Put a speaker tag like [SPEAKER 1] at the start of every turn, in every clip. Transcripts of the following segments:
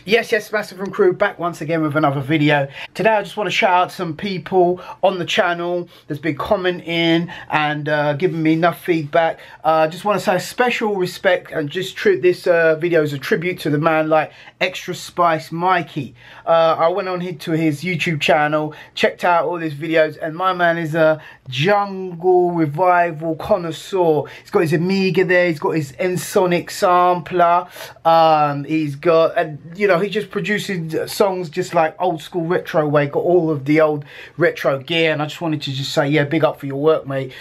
[SPEAKER 1] Yes, Master from Crew back once again with another video. Today I just want to shout out some people on the channel that's been commenting and giving me enough feedback. Just want to say special respect and just treat this video as a tribute to the man like Extra Spice Mikey. I went on to his YouTube channel, checked out all his videos, and my man is a jungle revival connoisseur. He's got his Amiga there, he's got his Ensoniq sampler, he's got, you know, he just produces songs just like old school retro way, got all of the old retro gear, and I just wanted to just say, yeah, big up for your work, mate.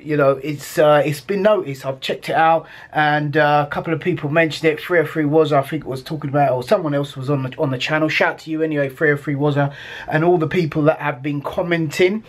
[SPEAKER 1] You know, it's been noticed. I've checked it out, and a couple of people mentioned it. 303 was, I think, was talking about it, or someone else was on the channel. Shout to you anyway, 303 was, and all the people that have been commenting.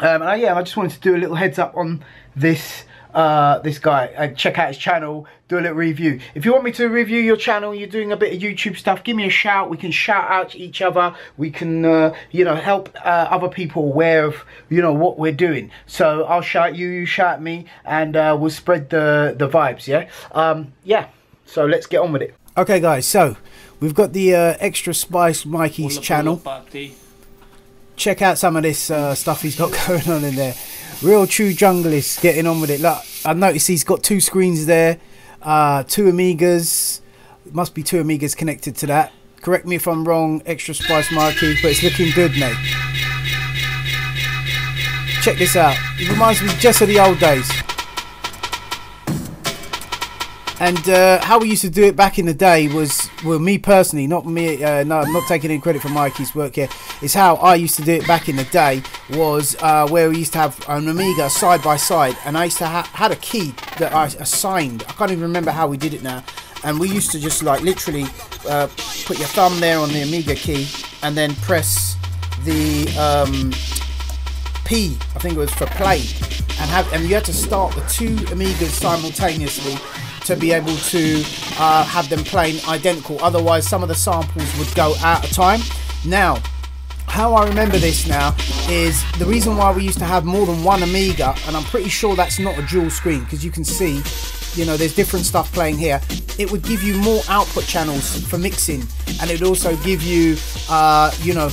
[SPEAKER 1] Yeah, I just wanted to do a little heads up on this this guy. Check out his channel, do a little review. If you want me to review your channel, you're doing a bit of YouTube stuff, give me a shout. We can shout out to each other. We can you know, help other people aware of, you know, what we're doing. So I'll shout you, you shout me, and we'll spread the vibes. Yeah, so let's get on with it. Okay guys, so we've got the Extra Spice Mikey's channel. Check out some of this stuff he's got going on in there. Real true junglist, getting on with it. Look, I noticed he's got two screens there, two Amigas. It must be two Amigas connected to that. Correct me if I'm wrong, Extra Spice Mikey, but it's looking good, mate. Check this out. It reminds me just of the old days. And how we used to do it back in the day was, well, me personally, not me, no, I'm not taking any credit for Mikey's work here, is how I used to do it back in the day was where we used to have an Amiga side by side, and I used to had a key that I assigned. I can't even remember how we did it now. And we used to just like literally put your thumb there on the Amiga key and then press the P, I think it was for play, and you had to start the two Amigas simultaneously to be able to have them playing identical. Otherwise some of the samples would go out of time. Now, how I remember this now is the reason why we used to have more than one Amiga, and I'm pretty sure that's not a dual screen, because you can see, you know, there's different stuff playing here. It would give you more output channels for mixing, and it would also give you you know,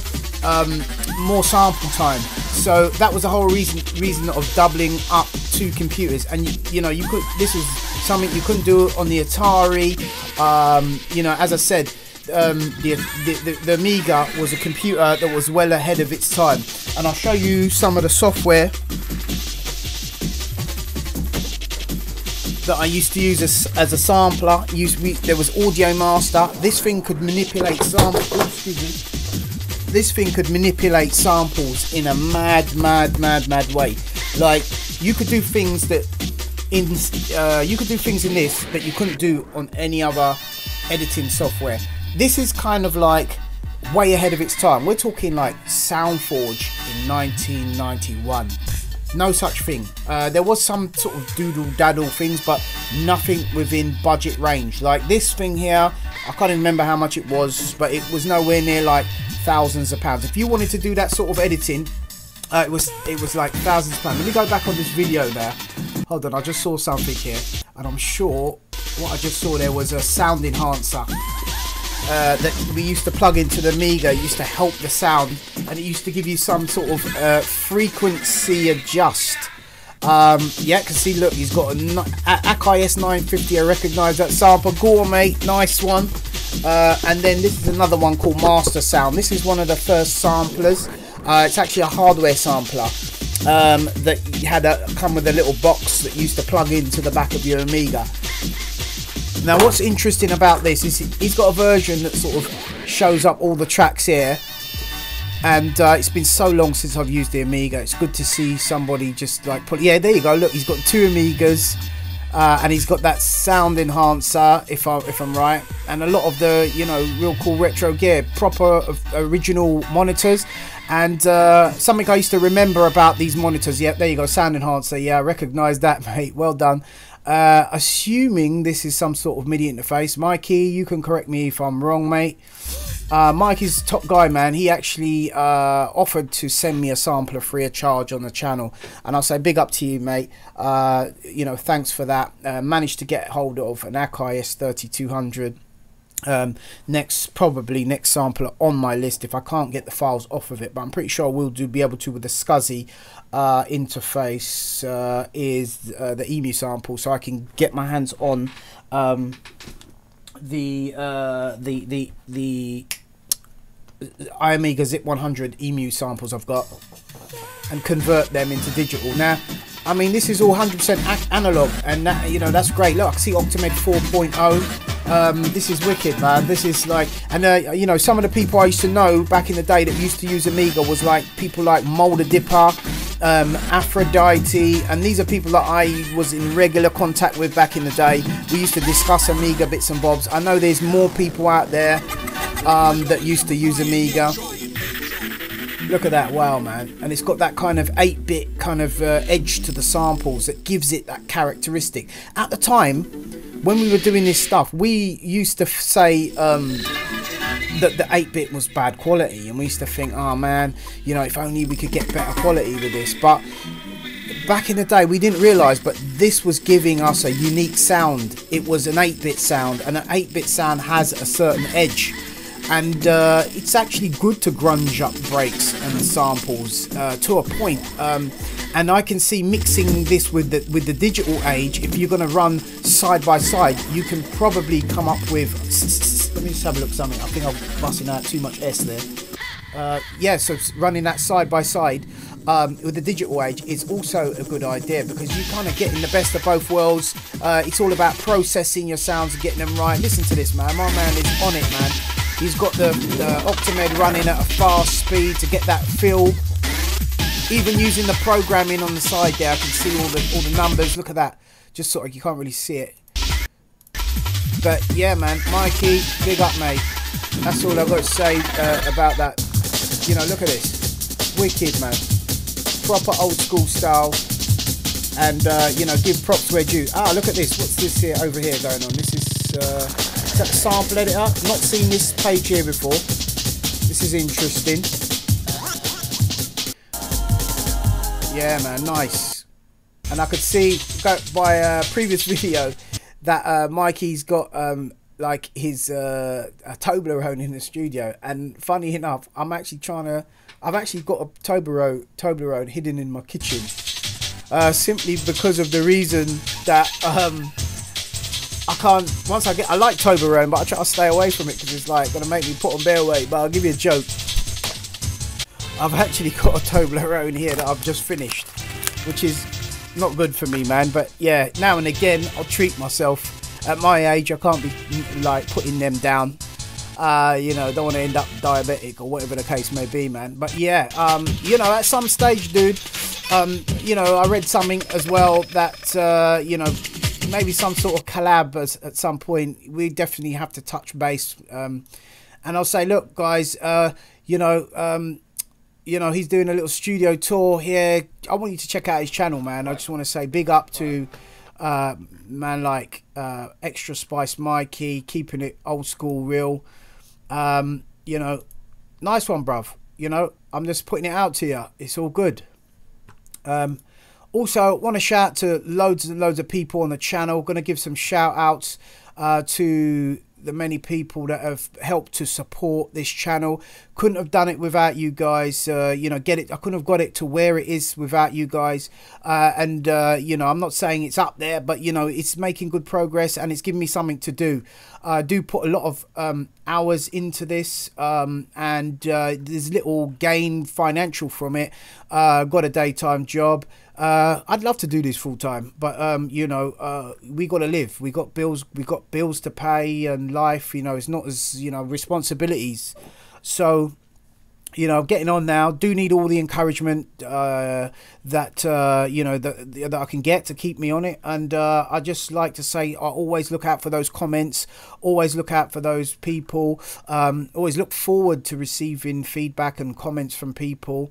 [SPEAKER 1] more sample time. So that was the whole reason of doubling up two computers. And you know, you could, this is something you couldn't do on the Atari. You know, as I said, the Amiga was a computer that was well ahead of its time, and I'll show you some of the software that I used to use as a sampler. There was Audio Master. This thing could manipulate samples. Excuse me. This thing could manipulate samples in a mad way. Like, you could do things that in this that you couldn't do on any other editing software. This is kind of like way ahead of its time. We're talking like SoundForge in 1991. No such thing. There was some sort of doodle daddle things, but nothing within budget range. Like this thing here, I can't even remember how much it was, but it was nowhere near like thousands of pounds. If you wanted to do that sort of editing, it was like thousands of pounds. Let me go back on this video there. Hold on, I just saw something here, and I'm sure what I just saw there was a sound enhancer that we used to plug into the Amiga. It used to help the sound, and it used to give you some sort of frequency adjust. Yeah, can see, look, he's got an Akai S950. I recognise that sample. Gourmet, nice one. And then this is another one called Master Sound. This is one of the first samplers. It's actually a hardware sampler that had come with a little box that used to plug into the back of your Amiga. Now, what's interesting about this is he's got a version that sort of shows up all the tracks here. And it's been so long since I've used the Amiga. It's good to see somebody just like put, yeah, there you go, look, he's got two Amigas, and he's got that sound enhancer, if I'm right, and a lot of the, you know, real cool retro gear, proper original monitors. And something I used to remember about these monitors, yeah, there you go, sound enhancer, yeah, I recognise that, mate, well done. Assuming this is some sort of MIDI interface. Mikey, you can correct me if I'm wrong, mate. Mikey's top guy, man. He actually offered to send me a sampler free of charge on the channel, and I'll say big up to you, mate. You know, thanks for that. Managed to get hold of an Akai S3200 Probably next sampler on my list if I can't get the files off of it, but I'm pretty sure we'll be able to with the SCSI interface, is the EMU sample, so I can get my hands on the iAmiga Zip 100 EMU samples I've got and convert them into digital. Now, I mean, this is all 100% analog, and that, you know, that's great. Look, I see Octamed 4.0. This is wicked, man. This is like, and you know, some of the people I used to know back in the day that used to use Amiga was like people like Molder Dipper, Aphrodite, and these are people that I was in regular contact with back in the day. We used to discuss Amiga bits and bobs. I know there's more people out there that used to use Amiga. Look at that, wow, man. And it's got that kind of 8-bit kind of edge to the samples that gives it that characteristic. At the time, when we were doing this stuff, we used to say that the 8-bit was bad quality, and we used to think, oh man, you know, if only we could get better quality with this. But back in the day, we didn't realise, but this was giving us a unique sound. It was an 8-bit sound, and an 8-bit sound has a certain edge. And it's actually good to grunge up breaks and samples to a point. And I can see mixing this with the digital age. If you're going to run side by side, you can probably come up with. Let me just have a look at something. I think I'm busting out too much S there. Yeah, so running that side by side with the digital age is also a good idea, because you kind of getting the best of both worlds. It's all about processing your sounds and getting them right. Listen to this, man. My man is on it, man. He's got the Octamed running at a fast speed to get that feel. Even using the programming on the side there, I can see all the numbers. Look at that. Just sort of, you can't really see it. But yeah, man, Mikey, big up, mate. That's all I've got to say about that. You know, look at this. Wicked, man. Proper old school style. And, you know, give props where due. Ah, look at this. What's this here over here going on? This is that sample editor. Not seen this page here before. This is interesting. Yeah, man, nice. And I could see by a previous video that Mikey's got like his a Toblerone in the studio. And funny enough, I've actually got a Toblerone hidden in my kitchen, simply because of the reason that I can't. I like Toblerone, but I try to stay away from it because it's like gonna make me put on bare weight. But I'll give you a joke. I've actually got a Toblerone here that I've just finished, which is not good for me, man. But yeah, now and again I'll treat myself. At my age, I can't be like putting them down. You know, don't want to end up diabetic or whatever the case may be, man. But yeah, you know, at some stage, dude, you know, I read something as well that you know, maybe some sort of collab at some point. We definitely have to touch base, and I'll say, look, guys, you know, he's doing a little studio tour here. I want you to check out his channel, man. I just want to say big up to man like Extra Spice Mikey, keeping it old school real. You know, nice one, bruv. You know, I'm just putting it out to you. It's all good. Also, want to shout to loads and loads of people on the channel. Going to give some shout outs to the many people that have helped to support this channel. Couldn't have done it without you guys. You know, I couldn't have got it to where it is without you guys. And you know, I'm not saying it's up there, but you know, it's making good progress and it's giving me something to do. I do put a lot of hours into this, and there's little gain financial from it. Got a daytime job. I'd love to do this full time, but you know, we got to live. We got bills to pay and life. You know, it's not as, you know, responsibilities. So, you know, getting on now. Do need all the encouragement that you know, that I can get to keep me on it. And I just like to say, I always look out for those comments. Always look out for those people. Always look forward to receiving feedback and comments from people.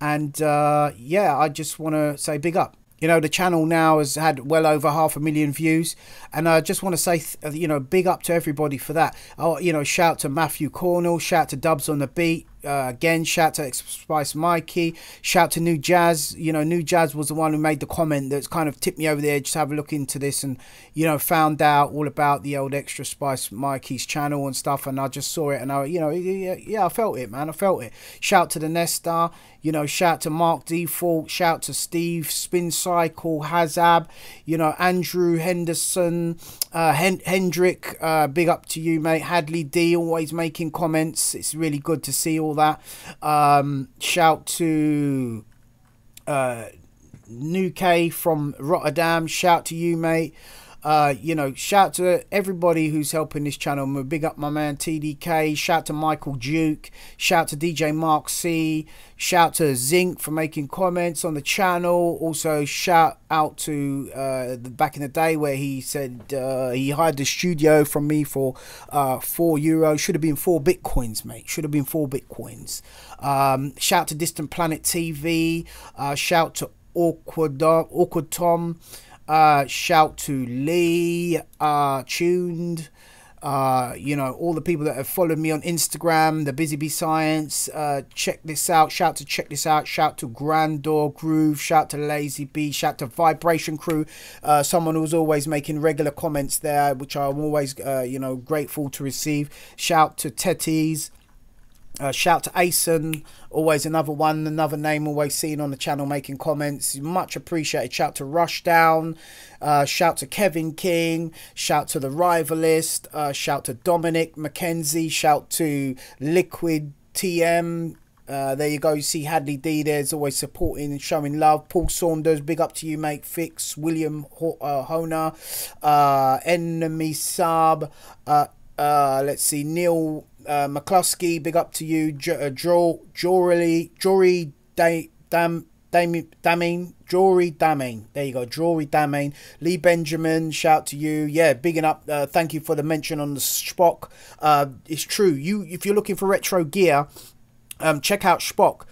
[SPEAKER 1] And yeah, I just want to say big up. You know, the channel now has had well over 500,000 views, and I just want to say, you know, big up to everybody for that. Oh, you know, shout to Matthew Cornell, shout to Dubs on the Beat, Again, shout to Spice Mikey, shout to New Jazz. You know, New Jazz was the one who made the comment that's kind of tipped me over the edge to have a look into this, and you know, found out all about the old Extra Spice Mikey's channel and stuff, and I just saw it, and I, you know, yeah, I felt it, man, I felt it. Shout to the Nesta, you know, shout to Mark Default, shout to Steve Spin Cycle, Hazab, you know, Andrew Henderson, Hendrick, big up to you, mate. Hadley D, always making comments. It's really good to see all that. Shout to New K from Rotterdam. Shout to you, mate. You know, shout to everybody who's helping this channel. Big up my man TDK. Shout to Michael Duke. Shout to DJ Mark C. Shout to Zinc for making comments on the channel. Also shout out to back in the day where he said he hired the studio from me for €4. Should have been 4 bitcoins, mate. Should have been 4 bitcoins. Shout to Distant Planet TV. Shout to Awkward Tom. Shout to Lee, Tuned, you know, all the people that have followed me on Instagram, the Busy Bee Science, check this out, shout to check this out, shout to Grandor Groove, shout to Lazy Bee, shout to Vibration Crew, someone who's always making regular comments there, which I'm always, you know, grateful to receive. Shout to Tetties. Shout to Asen, always another one, another name always seen on the channel making comments, much appreciated. Shout to Rushdown, shout to Kevin King, shout to the Rivalist, shout to Dominic Mackenzie, shout to Liquid TM. There you go, you see Hadley D there's always supporting and showing love. Paul Saunders, big up to you, mate. Fix, William Hona, Enemy Sub, let's see, Neil McCluskey, big up to you. Jory Daming, there you go, Jory Daming. Lee Benjamin, shout to you. Yeah, bigging up, thank you for the mention on the Spock. It's true, if you're looking for retro gear, check out Spock.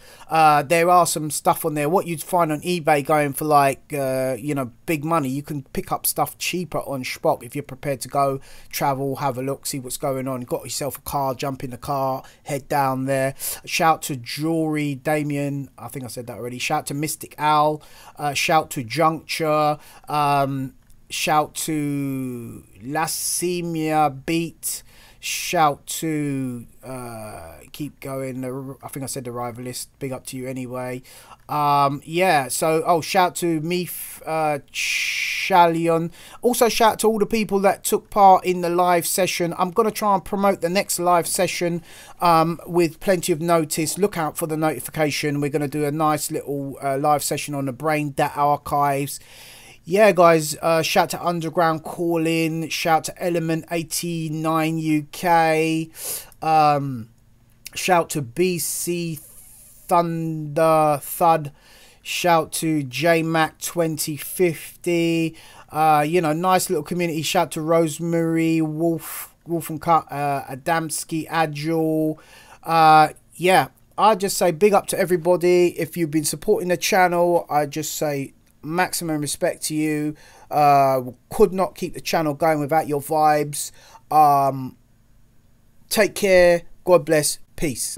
[SPEAKER 1] There are some stuff on there. What you'd find on eBay going for like you know, big money, you can pick up stuff cheaper on Spock if you're prepared to go travel, have a look, see what's going on. Got yourself a car, jump in the car, head down there. Shout to Jewelry Damien, I think I said that already. Shout to Mystic Owl, shout to Juncture, shout to Lasimia Beat, shout to keep going, I think I said the Rivalist, big up to you anyway. Yeah, so shout to Meef Shalion. Also shout to all the people that took part in the live session. I'm going to try and promote the next live session with plenty of notice. Look out for the notification. We're going to do a nice little live session on the Brain Data Archives. Yeah, guys, shout to Underground Calling, shout to Element 89 UK, shout to BC Thunder Thud, shout to JMac 2050, you know, nice little community. Shout to Rosemary, Wolf and Cut, Adamski, Agile. Yeah, I just say big up to everybody. If you've been supporting the channel, I just say maximum respect to you. Could not keep the channel going without your vibes. Take care, God bless, peace.